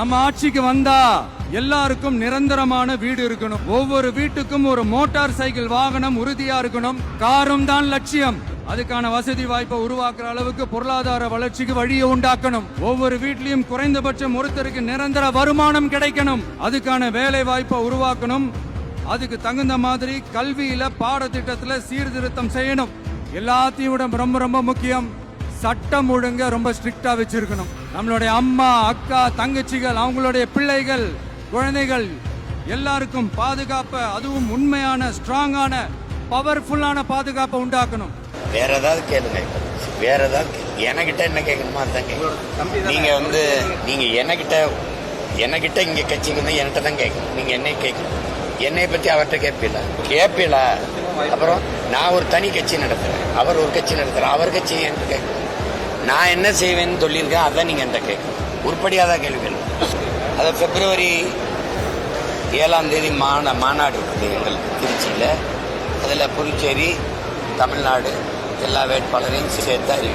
நம்ம ஆட்சிக்கு வந்தா எல்லாருக்கும் நிரந்தரமான வீடு இருக்கணும். ஒவ்வொரு வீட்டுக்கும் ஒரு மோட்டார் சைக்கிள் வாகனம் உறுதியா இருக்கணும். காரும் தான் லட்சியம். அதுக்கான வசதி வாய்ப்பை உருவாக்குற அளவுக்கு பொருளாதார வளர்ச்சிக்கு வழியை உண்டாக்கணும். ஒவ்வொரு வீட்லயும் குறைந்தபட்சம் ஒருத்தருக்கு நிரந்தர வருமானம் கிடைக்கணும். அதுக்கான வேலை வாய்ப்பை உருவாக்கணும். அதுக்கு தகுந்த மாதிரி கல்வியில பாடத்திட்டத்துல சீர்திருத்தம் செய்யணும். எல்லாத்தையும் விட ரொம்ப ரொம்ப முக்கியம், சட்டம் ஒழுங்க ரொம்ப ஸ்ட்ரிக்டா வச்சிருக்கணும். நம்மளுடைய அம்மா, அக்கா, தங்கச்சிகள், அவங்களுடைய பிள்ளைகள், குழந்தைகள் எல்லாருக்கும் பாதுகாப்பை, அதுவும் உண்மையான ஸ்ட்ராங்கான பவர்ஃபுல்லான பாதுகாப்பை உண்டாக்கணும். வேற ஏதாவது கேளுங்க. வேற ஏதாவது என்கிட்ட என்ன கேட்கணுமோ அதுதான் கேட்கணும். நீங்க என்கிட்ட இங்க கட்சிக்கு வந்து என்கிட்ட தான் கேட்கணும். நீங்க என்னை கேட்கணும். என்னை பத்தி அவர்கிட்ட கேட்பீல. அப்புறம் நான் ஒரு தனி கட்சி நடத்துறேன், அவர் ஒரு கட்சி நடத்துறேன். அவர் கட்சி என்கிட்ட கேட்கணும். நான் என்ன செய்வேன்னு சொல்லியிருக்கேன், அதான் நீங்க என்கிட்ட கேட்கணும். உருப்படியாதான் கேள்வி கேள்வி. அது பிப்ரவரி 7ஆம் தேதி மாநாடு இருக்குது எங்களுக்கு திருச்சியில். அதில் புதுச்சேரி, தமிழ்நாடு எல்லா வேட்பாளரையும் சேர்த்து